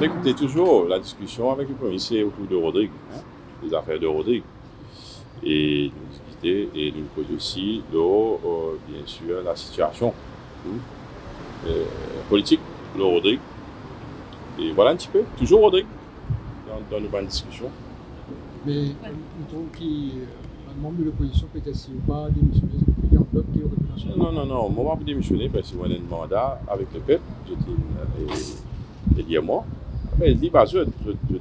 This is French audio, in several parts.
Écoutez, toujours la discussion avec le Premier ministre autour de Rodrigue, hein, les affaires de Rodrigue. Et nous discuter et nous poser aussi, bien sûr, la situation politique de Rodrigue. Et voilà un petit peu, toujours Rodrigue, dans nos bonnes discussions. Mais mettons qu'un membre de l'opposition peut-être si ou pas démissionner, c'est qu'il y a un bloc qui aurait pu Non, moi, je vais démissionner parce que moi, j'ai un mandat avec le peuple, et moi. Mais il dit pas je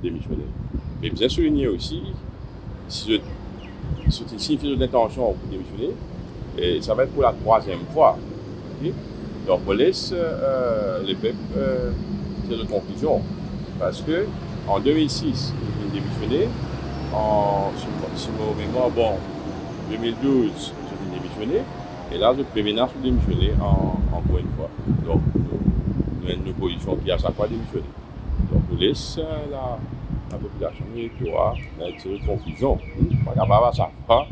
démissionner. Mais bien souligner aussi, si je fais l'intention pour démissionner, et ça va être pour la 3e fois. Okay? Donc, on laisse les peuples faire de conclusion. Parce que en 2006, j'ai démissionné. Si mon mémoire bon, 2012, j'ai démissionné. Et là, je préviens sur démissionner encore une fois. Donc, nous avons une opposition qui a chaque fois démissionné. Donc, on laisse la population qui aura une conclusion. Pas capable à chaque fois,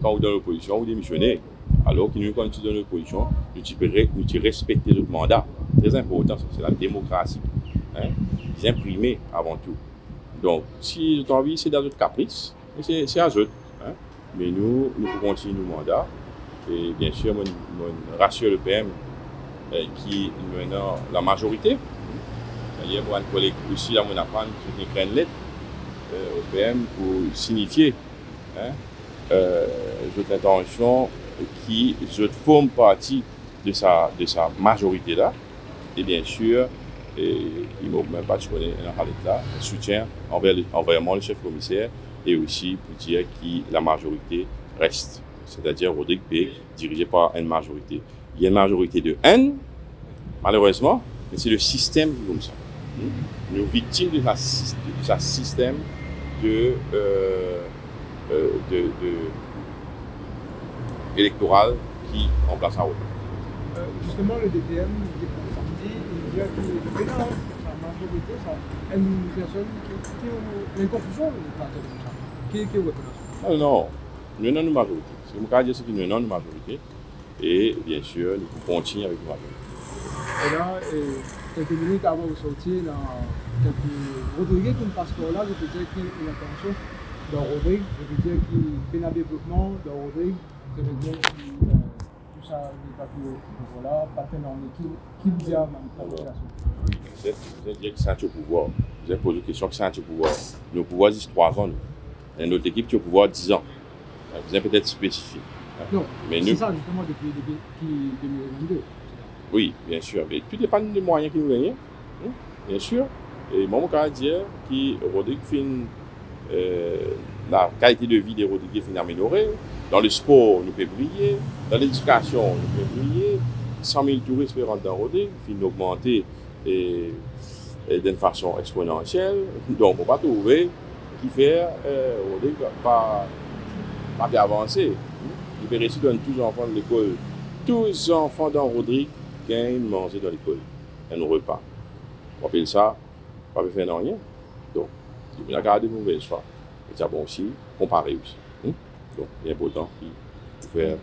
quand vous êtes dans l'opposition, vous démissionnez. Alors que nous, quand nous sommes dans l'opposition, nous respectons notre mandat. Très important, c'est la démocratie. Hein? Imprimer avant tout. Donc, si vous avez envie, c'est dans notre caprice, c'est à eux. Hein? Mais nous pouvons continuer nos mandats. Et bien sûr, je rassure le PM qui est maintenant la majorité. Hier, pour un collègue aussi, là, on a écrit une lettre au PM pour signifier notre intention qui forme partie de sa majorité-là. Et bien sûr, il ne m'a même pas donné un soutien envers moi, le chef commissaire, et aussi pour dire que la majorité reste. C'est-à-dire Rodrigue P, dirigé par une majorité. Il y a une majorité de haine, malheureusement, mais c'est le système comme ça. Nous sommes victimes de sa système électoral qui remplace à Rodrigue. Justement, le DPM, il dit que le président, sa majorité, ça une personne qui a une confusion qui est reconnaissante. Non, nous avons une majorité. Ce que je veux dire, c'est que nous avons une majorité. Et bien sûr, nous pouvons continuer avec une majorité. Et là, quelques minutes avant de sortir, Rodrigue qui est un passeport là, je peux dire qu'il y a une intention dans Rodrigue, je peux dire qu'il y a un développement dans Rodrigue, je veux dire que tout ça n'est pas plus voilà, pas tellement en équipe, qui vous a manipulé. Vous allez dire que c'est un pouvoir. Vous avez posé la question que c'est un pouvoir. Nos pouvoirs disent 3 ans. Nous. Et notre équipe qui a au pouvoir 10 ans. Vous êtes peut-être spécifique. Non, mais c'est ça justement depuis 2022. Oui, bien sûr. Mais tout dépend des moyens que nous gagnons. Bien sûr. Et moi, je peux dire que Rodrigue la qualité de vie des Rodrigues finit améliorée. Dans le sport, nous pouvons briller. Dans l'éducation, nous pouvons briller. 100 000 touristes rentrent dans Rodrigue, finit augmenter d'une façon exponentielle. Donc, on ne peut pas trouver qui fait Rodrigue pas bien avancé. Il peut réussir dans tous les enfants de l'école. Tous les enfants dans Rodrigue gagnent manger dans l'école. Un repas. On appelle ça, on ne peut faire rien. Donc, il y a gardé une mauvaise foi. Et c'est bon aussi, comparer aussi. Donc, il est important de faire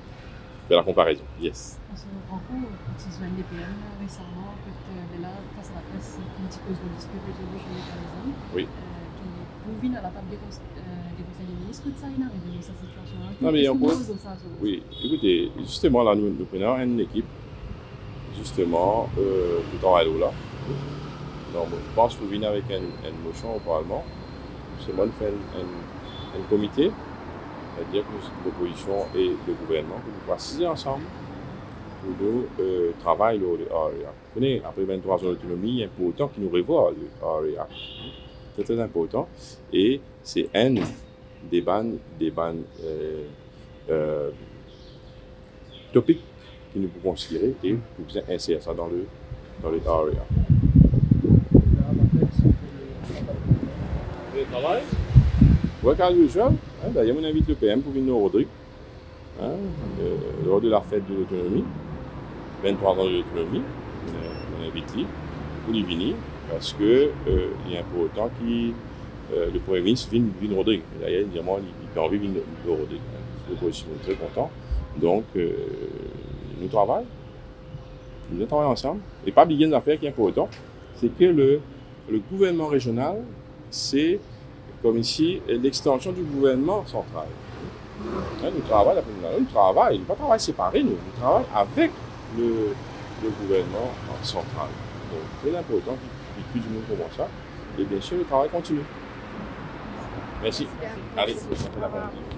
la comparaison. Yes. On se rend compte, quand ils ont un DPM récemment, que là, face à la presse, une petite cause de dispute aujourd'hui chez les Parisiens. Oui. Qui pour venir à la table des conseils des ministres, que ça, il arrive dans cette situation-là. Non, mais on peut. Oui, écoutez, justement, là, nous prenons une équipe, justement, qui travaille là. Donc, je pense qu'il faut venir avec une motion au Parlement. C'est moi de faire un comité, c'est-à-dire que l'opposition et le gouvernement, que nous passions ensemble pour nous travailler le AREA. Vous connaissez, après 23 ans d'autonomie, il est important qu'il nous revoie le AREA. C'est très important. Et c'est un des bannes topiques que nous pouvons considérer et nous pouvons insérer ça dans le AREA. Le travail? Oui, quand usual. D'ailleurs, on invite le PM pour venir au Rodrigue. Lors de la fête de l'autonomie, 23 ans de l'autonomie, on invite lui pour lui venir parce qu'il est important que le Premier ministre vienne au Rodrigue. D'ailleurs, évidemment, il a envie de venir au Rodrigue. Je suis très content. Donc, nous travaillons. Nous travaillons ensemble. Et pas oublier une affaire qui est importante, c'est que le gouvernement régional, c'est comme ici l'extension du gouvernement central. Nous travaillons, pas travail séparé, nous travaillons avec le gouvernement central. Donc, c'est important que tout le monde commence ça. Et bien sûr, le travail continue. Merci. Allez, c'est l'après-midi.